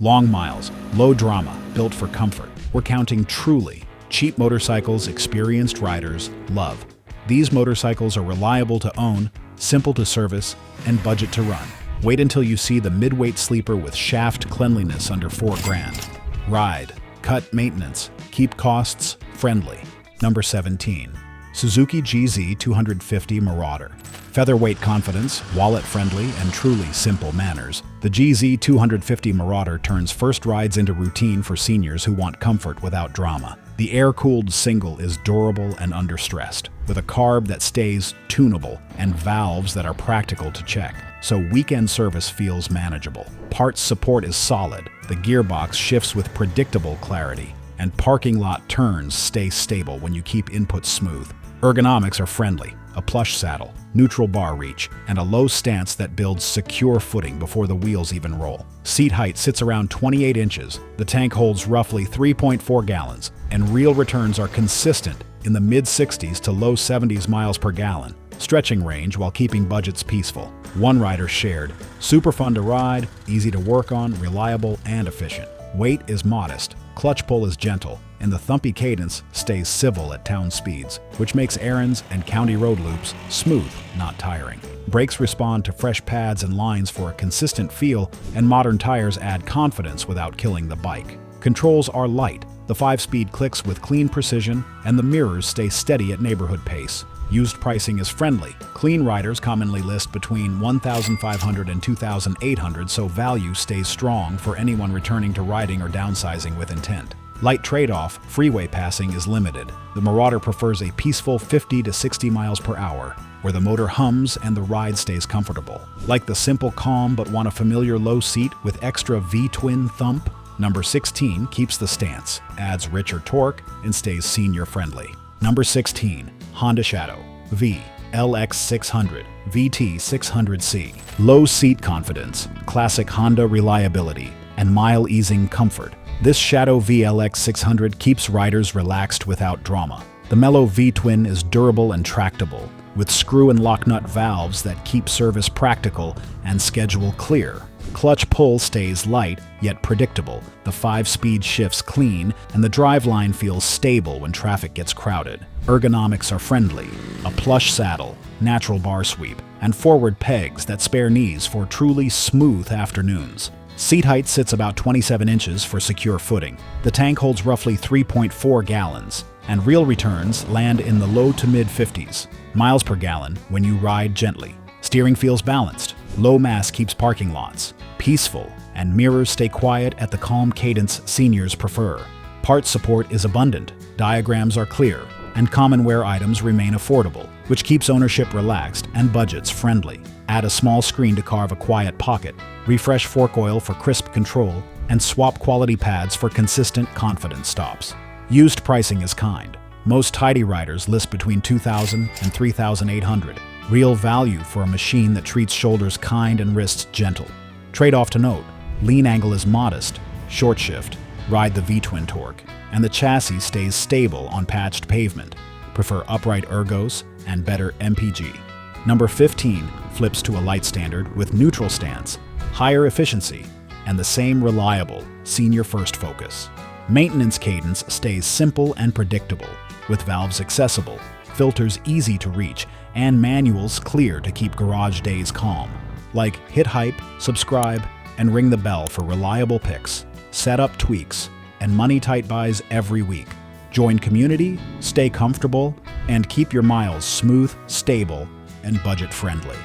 Long miles, low drama, built for comfort. We're counting truly cheap motorcycles experienced riders love. These motorcycles are reliable to own, simple to service, and budget to run. Wait until you see the midweight sleeper with shaft cleanliness under $4,000. Ride, cut maintenance, keep costs friendly. Number 17. Suzuki GZ 250 Marauder. Featherweight confidence, wallet-friendly, and truly simple manners, the GZ 250 Marauder turns first rides into routine for seniors who want comfort without drama. The air-cooled single is durable and understressed, with a carb that stays tunable and valves that are practical to check, so weekend service feels manageable. Parts support is solid, the gearbox shifts with predictable clarity, and parking lot turns stay stable when you keep inputs smooth. Ergonomics are friendly, a plush saddle, neutral bar reach, and a low stance that builds secure footing before the wheels even roll. Seat height sits around 28 inches, the tank holds roughly 3.4 gallons, and real returns are consistent in the mid-60s to low 70s miles per gallon, stretching range while keeping budgets peaceful. One rider shared, super fun to ride, easy to work on, reliable, and efficient. Weight is modest, clutch pull is gentle, and the thumpy cadence stays civil at town speeds, which makes errands and county road loops smooth, not tiring. Brakes respond to fresh pads and lines for a consistent feel, and modern tires add confidence without killing the bike. Controls are light, the 5-speed clicks with clean precision, and the mirrors stay steady at neighborhood pace. Used pricing is friendly. Clean riders commonly list between $1,500 and $2,800, so value stays strong for anyone returning to riding or downsizing with intent. Light trade-off, freeway passing is limited. The Marauder prefers a peaceful 50 to 60 miles per hour, where the motor hums and the ride stays comfortable. Like the simple calm but want a familiar low seat with extra V-twin thump? Number 16 keeps the stance, adds richer torque, and stays senior-friendly. Number 16. Honda Shadow VLX600 VT600C. Low seat confidence, classic Honda reliability, and mile-easing comfort. This Shadow VLX600 keeps riders relaxed without drama. The mellow V-twin is durable and tractable, with screw and lock nut valves that keep service practical and schedule clear. Clutch pull stays light, yet predictable. The 5-speed shifts clean, and the driveline feels stable when traffic gets crowded. Ergonomics are friendly, a plush saddle, natural bar sweep, and forward pegs that spare knees for truly smooth afternoons. Seat height sits about 27 inches for secure footing. The tank holds roughly 3.4 gallons, and real returns land in the low to mid-50s miles per gallon when you ride gently. Steering feels balanced. Low mass keeps parking lots peaceful, and mirrors stay quiet at the calm cadence seniors prefer. Parts support is abundant, diagrams are clear, and common wear items remain affordable, which keeps ownership relaxed and budgets friendly. Add a small screen to carve a quiet pocket, refresh fork oil for crisp control, and swap quality pads for consistent, confident stops. Used pricing is kind. Most tidy riders list between $2,000 and $3,800. Real value for a machine that treats shoulders kind and wrists gentle. Trade-off to note, lean angle is modest, short shift, ride the V-twin torque, and the chassis stays stable on patched pavement. Prefer upright ergos and better MPG. Number 15 flips to a light standard with neutral stance, higher efficiency, and the same reliable senior-first focus. Maintenance cadence stays simple and predictable, with valves accessible, filters easy to reach, and manuals clear to keep garage days calm. Like hit hype, subscribe, and ring the bell for reliable picks, setup tweaks, and money-tight buys every week. Join community, stay comfortable, and keep your miles smooth, stable, and budget-friendly.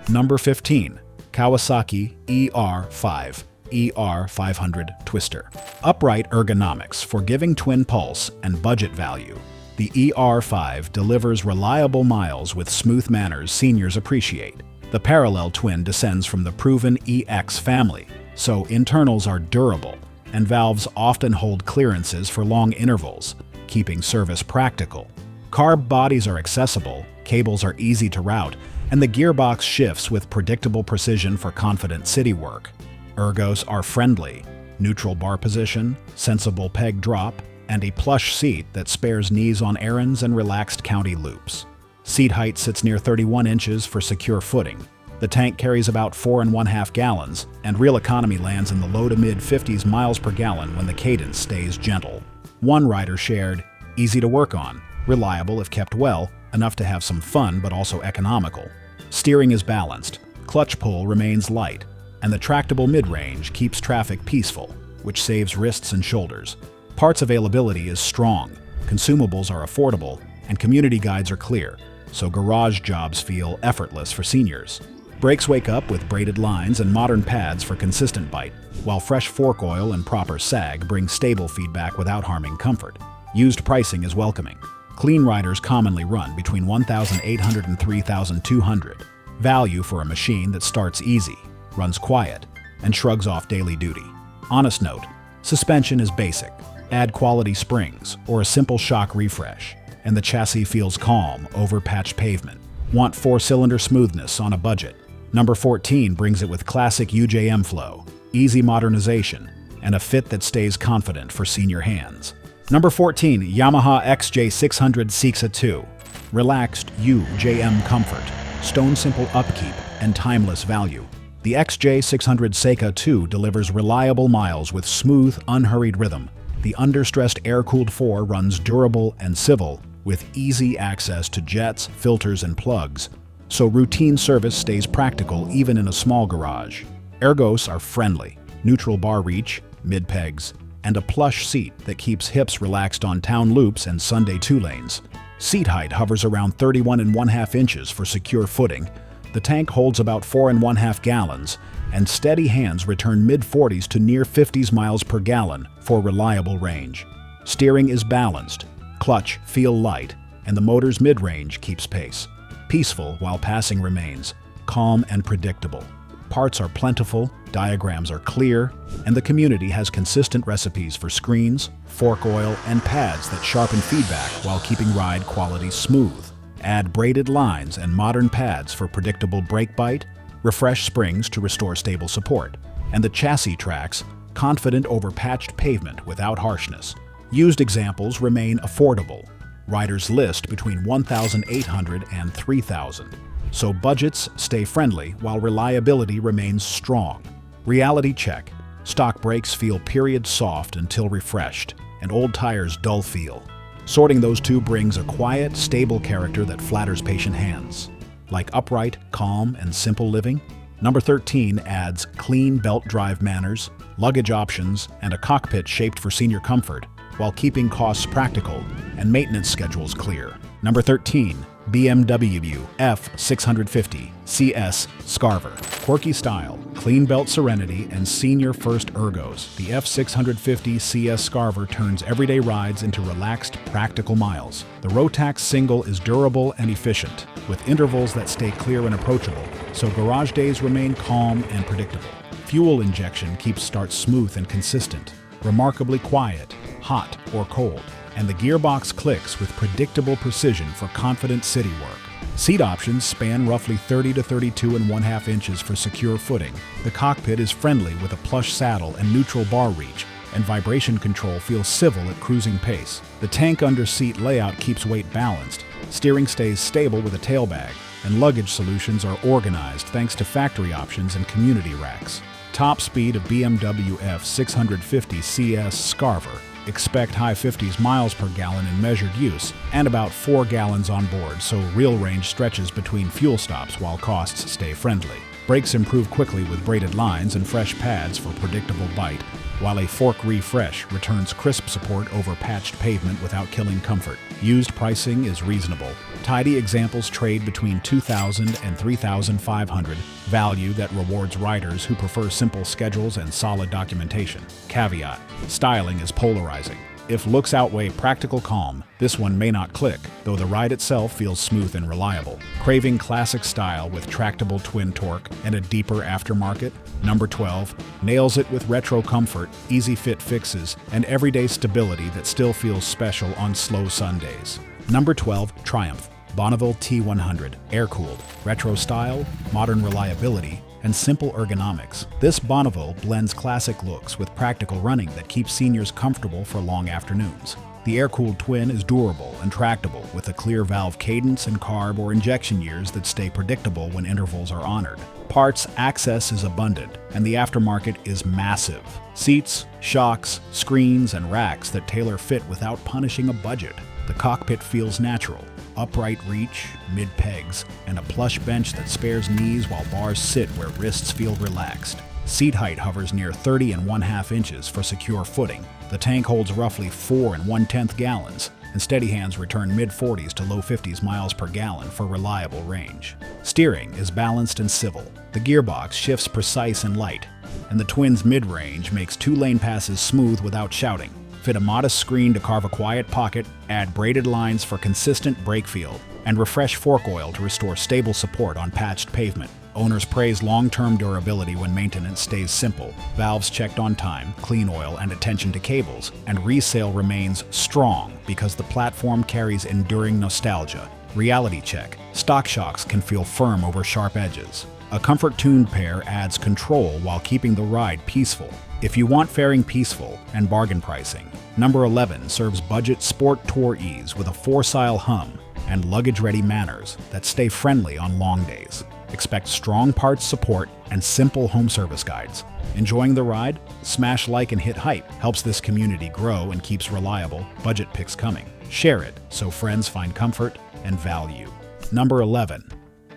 Number 15. Kawasaki ER-5 ER-500 Twister. Upright ergonomics for giving twin pulse and budget value. The ER-5 delivers reliable miles with smooth manners seniors appreciate. The parallel twin descends from the proven EX family, so internals are durable, and valves often hold clearances for long intervals, keeping service practical. Carb bodies are accessible, cables are easy to route, and the gearbox shifts with predictable precision for confident city work. Ergos are friendly, neutral bar position, sensible peg drop, and a plush seat that spares knees on errands and relaxed county loops. Seat height sits near 31 inches for secure footing. The tank carries about 4.5 gallons, and real economy lands in the low to mid-50s miles per gallon when the cadence stays gentle. One rider shared, "Easy to work on, reliable if kept well, enough to have some fun but also economical. Steering is balanced, clutch pull remains light, and the tractable mid-range keeps traffic peaceful, which saves wrists and shoulders. Parts availability is strong, consumables are affordable, and community guides are clear, so garage jobs feel effortless for seniors. Brakes wake up with braided lines and modern pads for consistent bite, while fresh fork oil and proper sag bring stable feedback without harming comfort. Used pricing is welcoming. Clean riders commonly run between $1,800 and $3,200. Value for a machine that starts easy, runs quiet, and shrugs off daily duty. Honest note, suspension is basic. Add quality springs or a simple shock refresh, and the chassis feels calm over patched pavement. Want 4-cylinder smoothness on a budget? Number 14 brings it with classic UJM flow, easy modernization, and a fit that stays confident for senior hands. Number 14, Yamaha XJ600 Seca 2. Relaxed UJM comfort, stone-simple upkeep, and timeless value. The XJ600 Seca 2 delivers reliable miles with smooth, unhurried rhythm. The understressed air-cooled 4 runs durable and civil, with easy access to jets, filters, and plugs, so routine service stays practical even in a small garage. Ergos are friendly, neutral bar reach, mid-pegs, and a plush seat that keeps hips relaxed on town loops and Sunday two-lanes. Seat height hovers around 31.5 inches for secure footing. The tank holds about 4.5 gallons, and steady hands return mid-40s to near 50s miles per gallon for reliable range. Steering is balanced, clutch feel light, and the motor's mid-range keeps pace. Peaceful while passing remains, calm and predictable. Parts are plentiful, diagrams are clear, and the community has consistent recipes for screens, fork oil, and pads that sharpen feedback while keeping ride quality smooth. Add braided lines and modern pads for predictable brake bite, refresh springs to restore stable support, and the chassis tracks confident over patched pavement without harshness. Used examples remain affordable. Riders list between $1,800 and $3,000, so budgets stay friendly while reliability remains strong. Reality check. Stock brakes feel period soft until refreshed, and old tires dull feel. Sorting those two brings a quiet, stable character that flatters patient hands. Like upright, calm, and simple living, Number 13 adds clean belt drive manners, luggage options, and a cockpit shaped for senior comfort, while keeping costs practical and maintenance schedules clear. Number 13, BMW F 650 CS Scarver. Quirky style, clean belt serenity, and senior first ergos, the F650 CS Scarver turns everyday rides into relaxed, practical miles. The Rotax single is durable and efficient, with intervals that stay clear and approachable, so garage days remain calm and predictable. Fuel injection keeps starts smooth and consistent, remarkably quiet, hot or cold, and the gearbox clicks with predictable precision for confident city work. Seat options span roughly 30 to 32.5 inches for secure footing. The cockpit is friendly with a plush saddle and neutral bar reach, and vibration control feels civil at cruising pace. The tank under seat layout keeps weight balanced, steering stays stable with a tailbag, and luggage solutions are organized thanks to factory options and community racks. Top speed of BMW F 650 CS Scarver. Expect high 50s miles per gallon in measured use and about 4 gallons on board, so real range stretches between fuel stops while costs stay friendly. Brakes improve quickly with braided lines and fresh pads for predictable bite, while a fork refresh returns crisp support over patched pavement without killing comfort. Used pricing is reasonable. Tidy examples trade between $2,000 and $3,500, value that rewards riders who prefer simple schedules and solid documentation. Caveat: styling is polarizing. If looks outweigh practical calm, this one may not click, though the ride itself feels smooth and reliable. Craving classic style with tractable twin torque and a deeper aftermarket? Number 12 nails it with retro comfort, easy fit fixes, and everyday stability that still feels special on slow Sundays. Number 12, Triumph. Bonneville T100, air-cooled, retro style, modern reliability, and simple ergonomics. This Bonneville blends classic looks with practical running that keeps seniors comfortable for long afternoons. The air-cooled twin is durable and tractable with a clear valve cadence and carb or injection years that stay predictable when intervals are honored. Parts access is abundant, and the aftermarket is massive. Seats, shocks, screens, and racks that tailor fit without punishing a budget. The cockpit feels natural. Upright reach, mid-pegs, and a plush bench that spares knees while bars sit where wrists feel relaxed. Seat height hovers near 30 1/2 inches for secure footing. The tank holds roughly 4 1/10 gallons, and steady hands return mid-40s to low 50s miles per gallon for reliable range. Steering is balanced and civil. The gearbox shifts precise and light, and the twin's mid-range makes 2-lane passes smooth without shouting. Fit a modest screen to carve a quiet pocket, add braided lines for consistent brake feel, and refresh fork oil to restore stable support on patched pavement. Owners praise long-term durability when maintenance stays simple. Valves checked on time, clean oil, and attention to cables, and resale remains strong because the platform carries enduring nostalgia. Reality check. Stock shocks can feel firm over sharp edges. A comfort-tuned pair adds control while keeping the ride peaceful. If you want faring peaceful and bargain pricing, number 11 serves budget sport tour ease with a 4-style hum and luggage-ready manners that stay friendly on long days. Expect strong parts support and simple home service guides. Enjoying the ride? Smash like and hit hype helps this community grow and keeps reliable budget picks coming. Share it so friends find comfort and value. Number 11.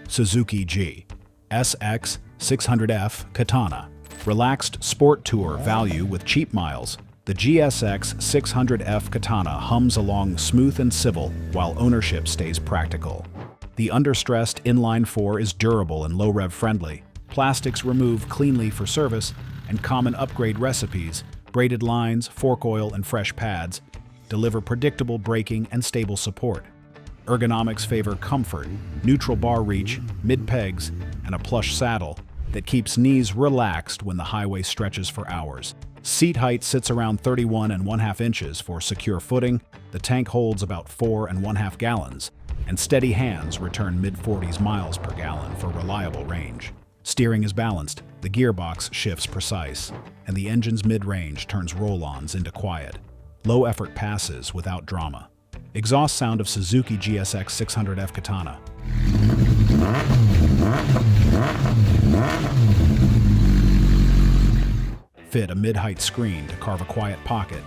Suzuki GSX 600F Katana. Relaxed sport tour value with cheap miles. The GSX 600F Katana hums along smooth and civil while ownership stays practical. The understressed inline-4 is durable and low-rev friendly. Plastics remove cleanly for service, and common upgrade recipes, braided lines, fork oil, and fresh pads, deliver predictable braking and stable support. Ergonomics favor comfort, neutral bar reach, mid-pegs, and a plush saddle that keeps knees relaxed when the highway stretches for hours. Seat height sits around 31 1/2 inches for secure footing. The tank holds about 4 1/2 gallons, and steady hands return mid-40s miles per gallon for reliable range. Steering is balanced, the gearbox shifts precise, and the engine's mid-range turns roll-ons into quiet. Low-effort passes without drama. Exhaust sound of Suzuki GSX 600F Katana. Fit a mid-height screen to carve a quiet pocket,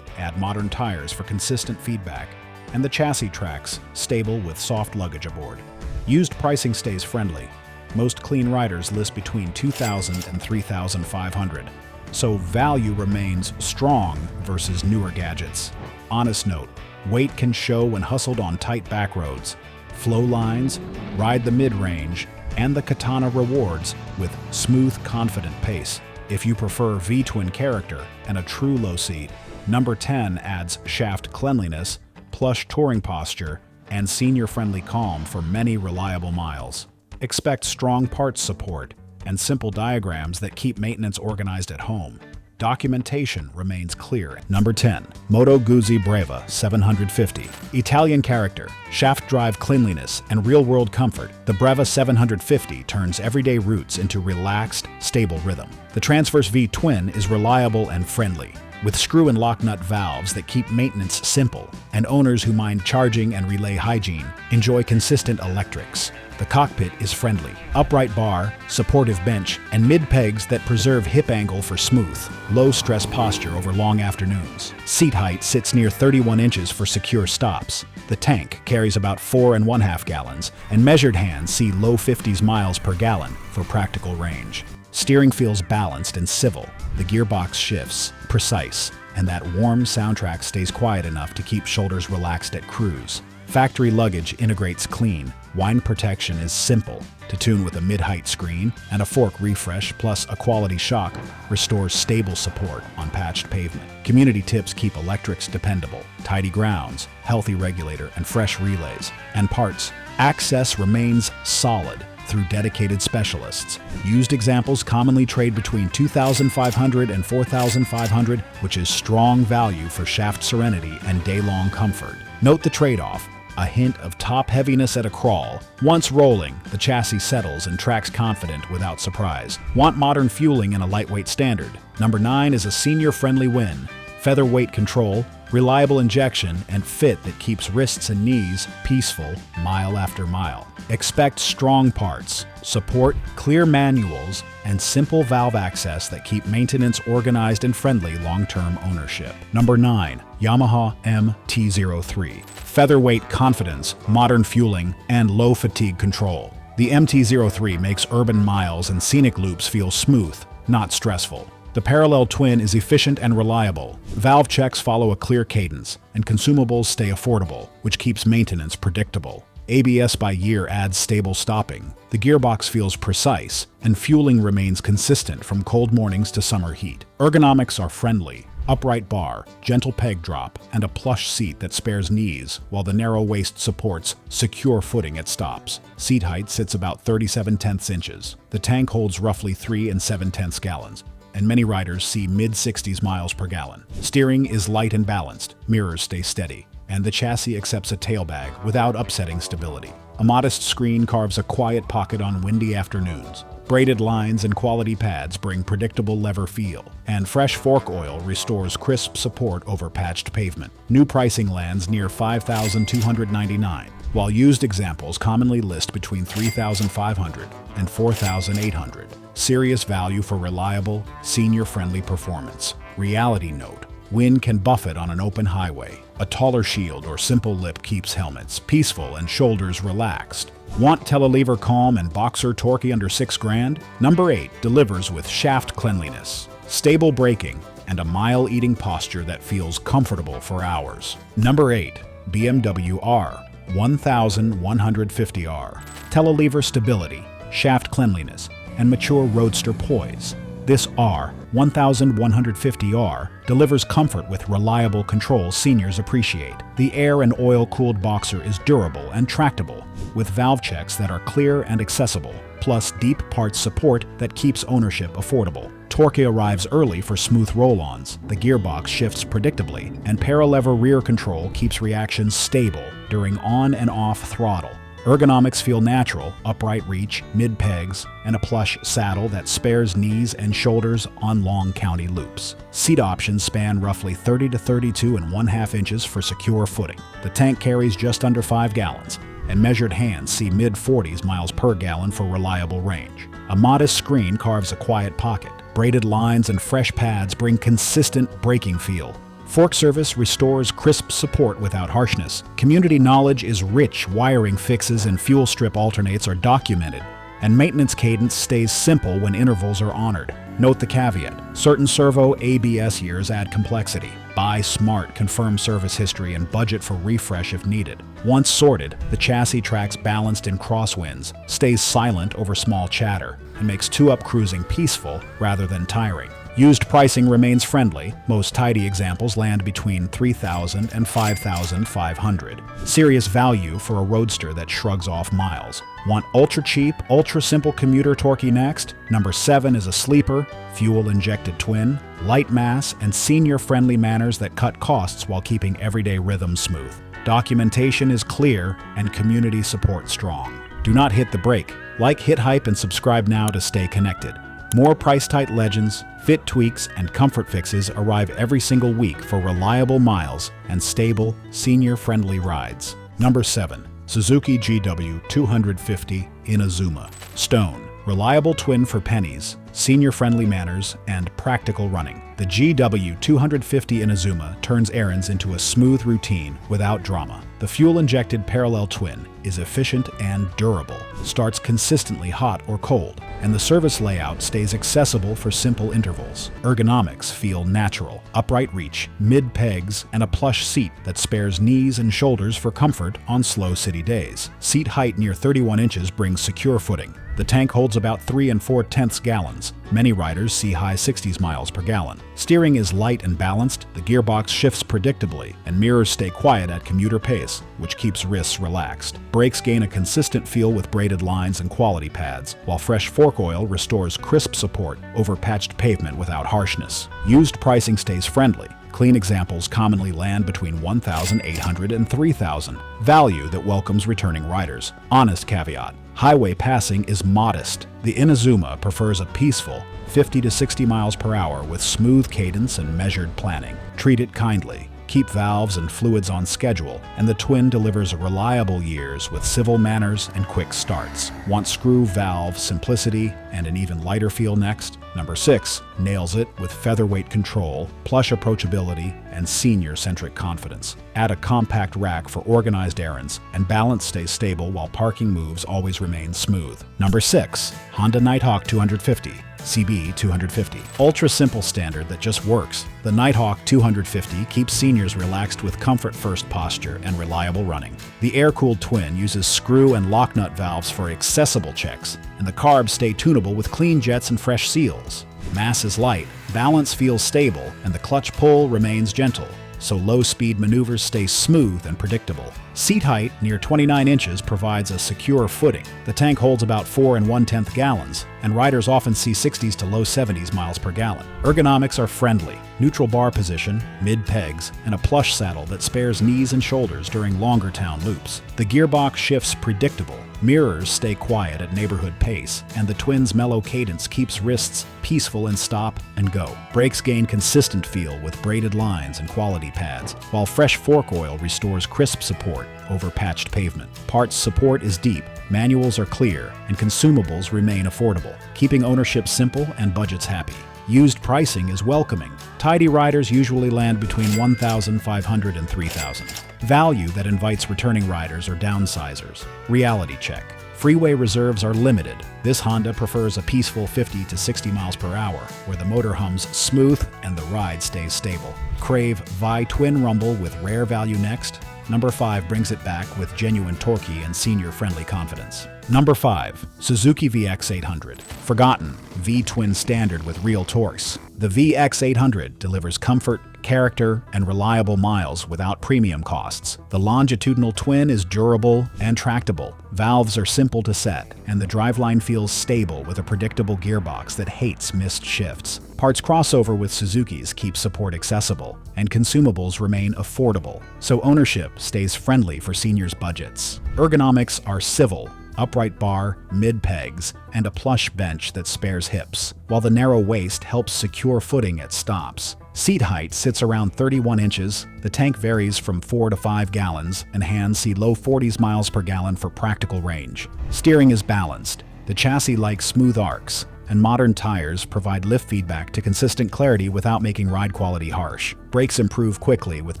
add modern tires for consistent feedback, and the chassis tracks stable with soft luggage aboard. Used pricing stays friendly. Most clean riders list between $2,000 and $3,500, so value remains strong versus newer gadgets. Honest note, weight can show when hustled on tight back roads. Flow lines, ride the mid-range, and the Katana rewards with smooth, confident pace. If you prefer V-twin character and a true low seat, number 10 adds shaft cleanliness, plush touring posture, and senior-friendly calm for many reliable miles. Expect strong parts support and simple diagrams that keep maintenance organized at home. Documentation remains clear. Number 10. Moto Guzzi Breva 750. Italian character, shaft drive cleanliness, and real-world comfort, the Breva 750 turns everyday routes into relaxed, stable rhythm. The Transverse V-twin is reliable and friendly, with screw and lock nut valves that keep maintenance simple, and owners who mind charging and relay hygiene enjoy consistent electrics. The cockpit is friendly. Upright bar, supportive bench, and mid-pegs that preserve hip angle for smooth, low-stress posture over long afternoons. Seat height sits near 31 inches for secure stops. The tank carries about 4 1/2 gallons, and measured hands see low 50s miles per gallon for practical range. Steering feels balanced and civil. The gearbox shifts, precise, and that warm soundtrack stays quiet enough to keep shoulders relaxed at cruise. Factory luggage integrates clean. Wind protection is simple. To tune with a mid-height screen, and a fork refresh plus a quality shock restores stable support on patched pavement. Community tips keep electrics dependable. Tidy grounds, healthy regulator, and fresh relays. And parts. Access remains solid through dedicated specialists. Used examples commonly trade between $2,500 and $4,500, which is strong value for shaft serenity and day-long comfort. Note the trade-off. A hint of top heaviness at a crawl. Once rolling, the chassis settles and tracks confident without surprise. Want modern fueling in a lightweight standard? Number 9 is a senior-friendly win. Featherweight control, reliable injection, and fit that keeps wrists and knees peaceful mile after mile. Expect strong parts, support, clear manuals, and simple valve access that keep maintenance organized and friendly long-term ownership. Number 9. Yamaha MT-03. Featherweight confidence, modern fueling, and low fatigue control. The MT-03 makes urban miles and scenic loops feel smooth, not stressful. The parallel twin is efficient and reliable. Valve checks follow a clear cadence, and consumables stay affordable, which keeps maintenance predictable. ABS by year adds stable stopping. The gearbox feels precise, and fueling remains consistent from cold mornings to summer heat. Ergonomics are friendly. Upright bar, gentle peg drop, and a plush seat that spares knees, while the narrow waist supports secure footing at stops. Seat height sits about 37/10 inches. The tank holds roughly 3 7/10 gallons, and many riders see mid-60s miles per gallon. Steering is light and balanced, mirrors stay steady, and the chassis accepts a tailbag without upsetting stability. A modest screen carves a quiet pocket on windy afternoons. Braided lines and quality pads bring predictable lever feel, and fresh fork oil restores crisp support over patched pavement. New pricing lands near $5,299, while used examples commonly list between $3,500 and $4,800. Serious value for reliable, senior-friendly performance. Reality note: wind can buffet on an open highway. A taller shield or simple lip keeps helmets peaceful and shoulders relaxed. Want telelever calm and boxer torquey under $6,000? Number 8 delivers with shaft cleanliness, stable braking, and a mile-eating posture that feels comfortable for hours. Number 8. BMW R1150R. Telelever stability, shaft cleanliness, and mature roadster poise. This R1150R delivers comfort with reliable control seniors appreciate. The air and oil-cooled boxer is durable and tractable, with valve checks that are clear and accessible, plus deep parts support that keeps ownership affordable. Torque arrives early for smooth roll-ons, the gearbox shifts predictably, and paralever rear control keeps reactions stable during on and off throttle. Ergonomics feel natural, upright reach, mid-pegs, and a plush saddle that spares knees and shoulders on long county loops. Seat options span roughly 30 to 32.5 inches for secure footing. The tank carries just under 5 gallons, and measured hands see mid-40s miles per gallon for reliable range. A modest screen carves a quiet pocket. Braided lines and fresh pads bring consistent braking feel. Fork service restores crisp support without harshness. Community knowledge is rich. Wiring fixes and fuel strip alternates are documented, and maintenance cadence stays simple when intervals are honored. Note the caveat: certain servo ABS years add complexity. Buy smart, confirm service history, and budget for refresh if needed. Once sorted, the chassis tracks balanced in crosswinds, stays silent over small chatter, and makes two-up cruising peaceful rather than tiring. Used pricing remains friendly. Most tidy examples land between $3,000 and $5,500. Serious value for a roadster that shrugs off miles. Want ultra-cheap, ultra-simple commuter torquey next? Number 7 is a sleeper, fuel-injected twin, light mass, and senior-friendly manners that cut costs while keeping everyday rhythm smooth. Documentation is clear and community support strong. Do not hit the brake. Like, hit hype, and subscribe now to stay connected. More price-tight legends, fit tweaks, and comfort fixes arrive every single week for reliable miles and stable, senior-friendly rides. Number 7. Suzuki GW250 Inazuma. Stone. Reliable twin for pennies, senior-friendly manners, and practical running. The GW250 Inazuma turns errands into a smooth routine without drama. The fuel-injected parallel twin is efficient and durable, starts consistently hot or cold, and the service layout stays accessible for simple intervals. Ergonomics feel natural, upright reach, mid-pegs, and a plush seat that spares knees and shoulders for comfort on slow city days. Seat height near 31 inches brings secure footing. The tank holds about 3 4/10 gallons. Many riders see high 60s miles per gallon. Steering is light and balanced, the gearbox shifts predictably, and mirrors stay quiet at commuter pace, which keeps wrists relaxed. Brakes gain a consistent feel with braided lines and quality pads, while fresh fork oil restores crisp support over patched pavement without harshness. Used pricing stays friendly. Clean examples commonly land between $1,800 and $3,000. Value that welcomes returning riders. Honest caveat: highway passing is modest. The Inazuma prefers a peaceful 50 to 60 miles per hour with smooth cadence and measured planning. Treat it kindly. keep valves and fluids on schedule, and the twin delivers reliable years with civil manners and quick starts. Want screw, valve, simplicity, and an even lighter feel next? Number 6 nails it with featherweight control, plush approachability, and senior-centric confidence. Add a compact rack for organized errands, and balance stays stable while parking moves always remain smooth. Number 6 Honda Nighthawk 250. CB 250. Ultra simple standard that just works. The Nighthawk 250 keeps seniors relaxed with comfort-first posture and reliable running. The air-cooled twin uses screw and lock nut valves for accessible checks, and the carbs stay tunable with clean jets and fresh seals. Mass is light, balance feels stable, and the clutch pull remains gentle, so low-speed maneuvers stay smooth and predictable. Seat height, near 29 inches, provides a secure footing. The tank holds about 4 1/10 gallons, and riders often see 60s to low 70s miles per gallon. Ergonomics are friendly. Neutral bar position, mid-pegs, and a plush saddle that spares knees and shoulders during longer town loops. The gearbox shifts predictable. Mirrors stay quiet at neighborhood pace, and the twin's mellow cadence keeps wrists peaceful in stop and go. Brakes gain consistent feel with braided lines and quality pads, while fresh fork oil restores crisp support over patched pavement. Parts support is deep, manuals are clear, and consumables remain affordable, keeping ownership simple and budgets happy. Used pricing is welcoming. Tidy riders usually land between $1,500 and $3,000. Value that invites returning riders or downsizers. Reality check. Freeway reserves are limited. This Honda prefers a peaceful 50 to 60 miles per hour, where the motor hums smooth and the ride stays stable. Crave VI twin rumble with rare value next? Number 5 brings it back with genuine torquey and senior-friendly confidence. Number 5. Suzuki VX800. Forgotten V-twin standard with real torques. The VX800 delivers comfort, character, and reliable miles without premium costs. The longitudinal twin is durable and tractable. Valves are simple to set, and the driveline feels stable with a predictable gearbox that hates missed shifts. Parts crossover with Suzuki's keep support accessible, and consumables remain affordable, so ownership stays friendly for seniors' budgets. Ergonomics are civil. Upright bar, mid-pegs, and a plush bench that spares hips, while the narrow waist helps secure footing at stops. Seat height sits around 31 inches, the tank varies from 4 to 5 gallons, and hands see low 40s miles per gallon for practical range. Steering is balanced. The chassis likes smooth arcs, and modern tires provide lift feedback to consistent clarity without making ride quality harsh. Brakes improve quickly with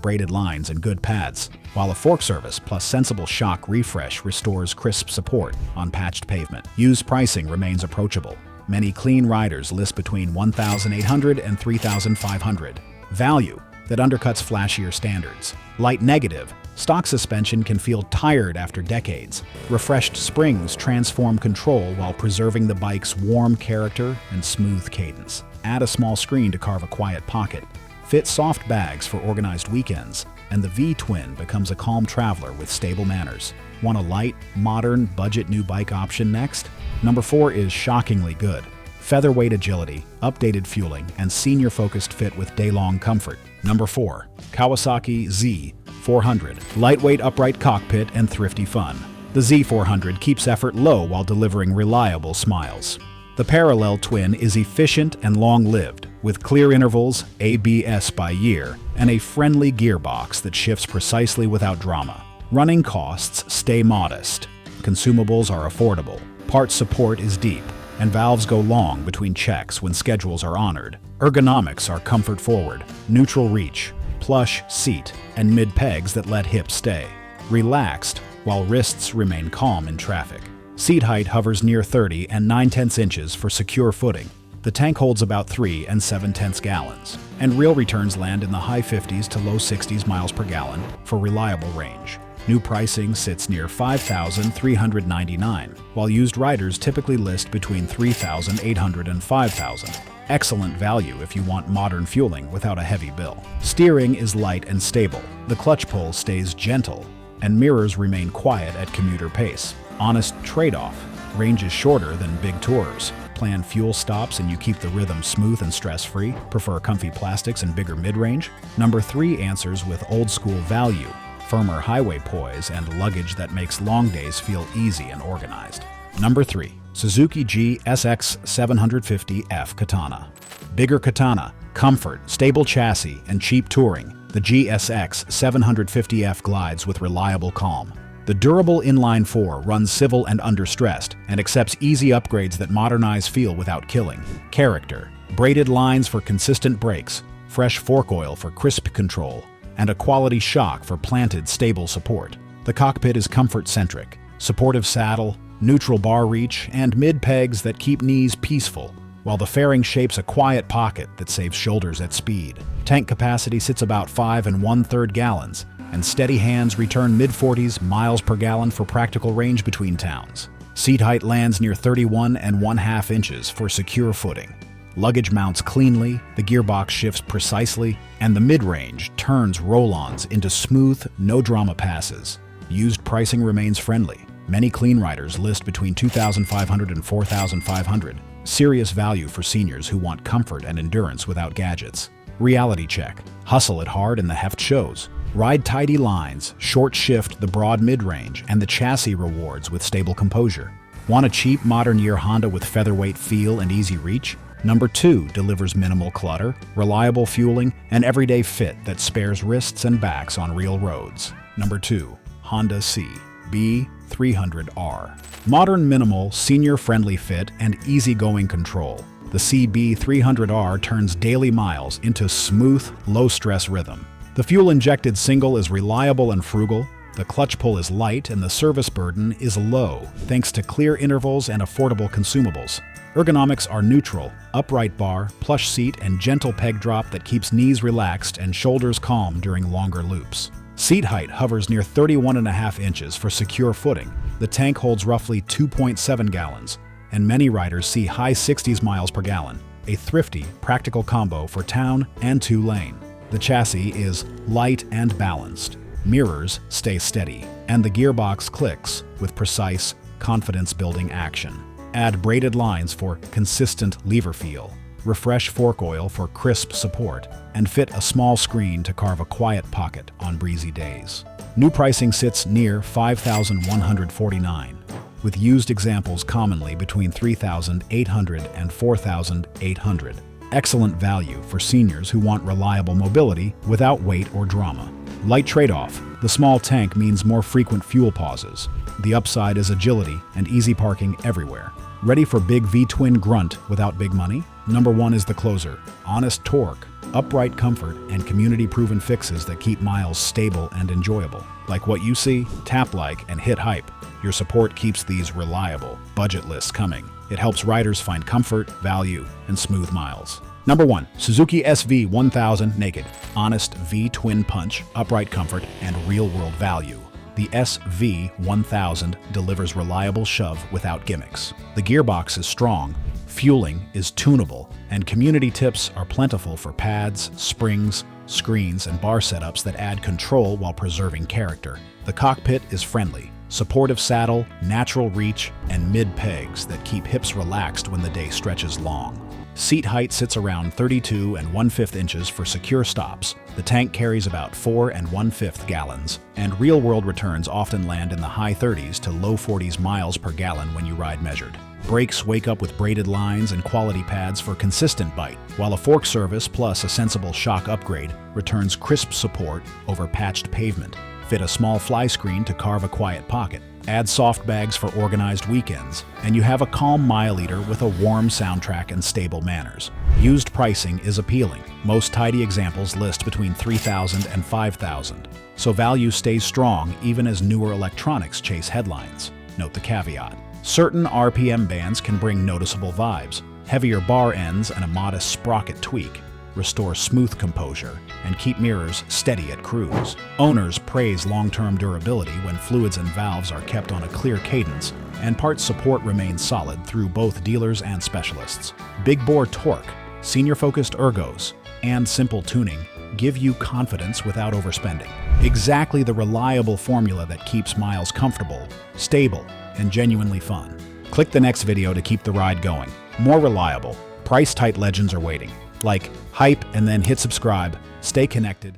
braided lines and good pads, while a fork service plus sensible shock refresh restores crisp support on patched pavement. Used pricing remains approachable. Many clean riders list between $1,800 and $3,500. Value that undercuts flashier standards. Light negative. Stock suspension can feel tired after decades. Refreshed springs transform control while preserving the bike's warm character and smooth cadence. Add a small screen to carve a quiet pocket. Fit soft bags for organized weekends, and the V-twin becomes a calm traveler with stable manners. Want a light, modern, budget new bike option next? Number 4 is shockingly good. Featherweight agility, updated fueling, and senior-focused fit with day-long comfort. Number 4. Kawasaki Z400. Lightweight upright cockpit and thrifty fun. The Z400 keeps effort low while delivering reliable smiles. The parallel twin is efficient and long-lived, with clear intervals, ABS by year, and a friendly gearbox that shifts precisely without drama. Running costs stay modest. Consumables are affordable. Part support is deep, and valves go long between checks when schedules are honored. Ergonomics are comfort-forward, neutral reach, plush seat, and mid-pegs that let hips stay. Relaxed, while wrists remain calm in traffic. Seat height hovers near 30 and 9/10 inches for secure footing. The tank holds about 3 7/10 gallons, and real returns land in the high 50s to low 60s miles per gallon for reliable range. New pricing sits near $5,399, while used riders typically list between $3,800 and $5,000. Excellent value if you want modern fueling without a heavy bill. Steering is light and stable. The clutch pull stays gentle, and mirrors remain quiet at commuter pace. Honest trade-off. Range is shorter than big tours. Plan fuel stops and you keep the rhythm smooth and stress-free. Prefer comfy plastics and bigger mid-range? Number 3 answers with old-school value, firmer highway poise, and luggage that makes long days feel easy and organized. Number 3. Suzuki GSX 750F Katana. Bigger Katana, comfort, stable chassis, and cheap touring. The GSX 750F glides with reliable calm. The durable inline-4 runs civil and under stressed and accepts easy upgrades that modernize feel without killing. Character: braided lines for consistent brakes, fresh fork oil for crisp control, and a quality shock for planted, stable support. The cockpit is comfort-centric. Supportive saddle, neutral bar reach, and mid-pegs that keep knees peaceful, while the fairing shapes a quiet pocket that saves shoulders at speed. Tank capacity sits about 5 1/3 gallons, and steady hands return mid-40s miles per gallon for practical range between towns. Seat height lands near 31 1/2 inches for secure footing. Luggage mounts cleanly, the gearbox shifts precisely, and the mid-range turns roll-ons into smooth, no-drama passes. Used pricing remains friendly. Many clean riders list between $2,500 and $4,500. Serious value for seniors who want comfort and endurance without gadgets. Reality check: hustle it hard and the heft shows. Ride tidy lines, short shift the broad mid-range, and the chassis rewards with stable composure. Want a cheap modern year Honda with featherweight feel and easy reach? Number 2 delivers minimal clutter, reliable fueling, and everyday fit that spares wrists and backs on real roads. Number 2, Honda CB300R. Modern, minimal, senior-friendly fit and easygoing control. The CB300R turns daily miles into smooth, low-stress rhythm. The fuel-injected single is reliable and frugal, the clutch pull is light, and the service burden is low, thanks to clear intervals and affordable consumables. Ergonomics are neutral: upright bar, plush seat, and gentle peg drop that keeps knees relaxed and shoulders calm during longer loops. Seat height hovers near 31 1/2 inches for secure footing. The tank holds roughly 2.7 gallons, and many riders see high 60s miles per gallon, a thrifty, practical combo for town and 2-lane. The chassis is light and balanced. Mirrors stay steady, and the gearbox clicks with precise, confidence-building action. Add braided lines for consistent lever feel, refresh fork oil for crisp support, and fit a small screen to carve a quiet pocket on breezy days. New pricing sits near $5,149, with used examples commonly between $3,800 and $4,800. Excellent value for seniors who want reliable mobility without weight or drama. Light trade-off: the small tank means more frequent fuel pauses. The upside is agility and easy parking everywhere. Ready for big V-twin grunt without big money? Number 1 is the closer: honest torque, upright comfort, and community-proven fixes that keep miles stable and enjoyable. Like what you see? Tap like and hit hype. Your support keeps these reliable budget lists coming. It helps riders find comfort, value, and smooth miles. Number 1, Suzuki SV1000 Naked. Honest V-twin punch, upright comfort, and real-world value. The SV1000 delivers reliable shove without gimmicks. The gearbox is strong, fueling is tunable, and community tips are plentiful for pads, springs, screens, and bar setups that add control while preserving character. The cockpit is friendly. Supportive saddle, natural reach, and mid-pegs that keep hips relaxed when the day stretches long. Seat height sits around 32 1/5 inches for secure stops. The tank carries about 4 1/5 gallons, and real-world returns often land in the high 30s to low 40s miles per gallon when you ride measured. Brakes wake up with braided lines and quality pads for consistent bite, while a fork service plus a sensible shock upgrade returns crisp support over patched pavement. Fit a small fly screen to carve a quiet pocket. Add soft bags for organized weekends, and you have a calm mile eater with a warm soundtrack and stable manners. Used pricing is appealing. Most tidy examples list between $3,000 and $5,000, so value stays strong even as newer electronics chase headlines. Note the caveat: certain RPM bands can bring noticeable vibes. Heavier bar ends and a modest sprocket tweak restore smooth composure and keep mirrors steady at cruise. Owners praise long-term durability when fluids and valves are kept on a clear cadence, and parts support remains solid through both dealers and specialists. Big bore torque, senior-focused ergos, and simple tuning give you confidence without overspending. Exactly the reliable formula that keeps miles comfortable, stable, and genuinely fun. Click the next video to keep the ride going. More reliable, price-tight legends are waiting. Like, hype, and then hit subscribe. Stay connected.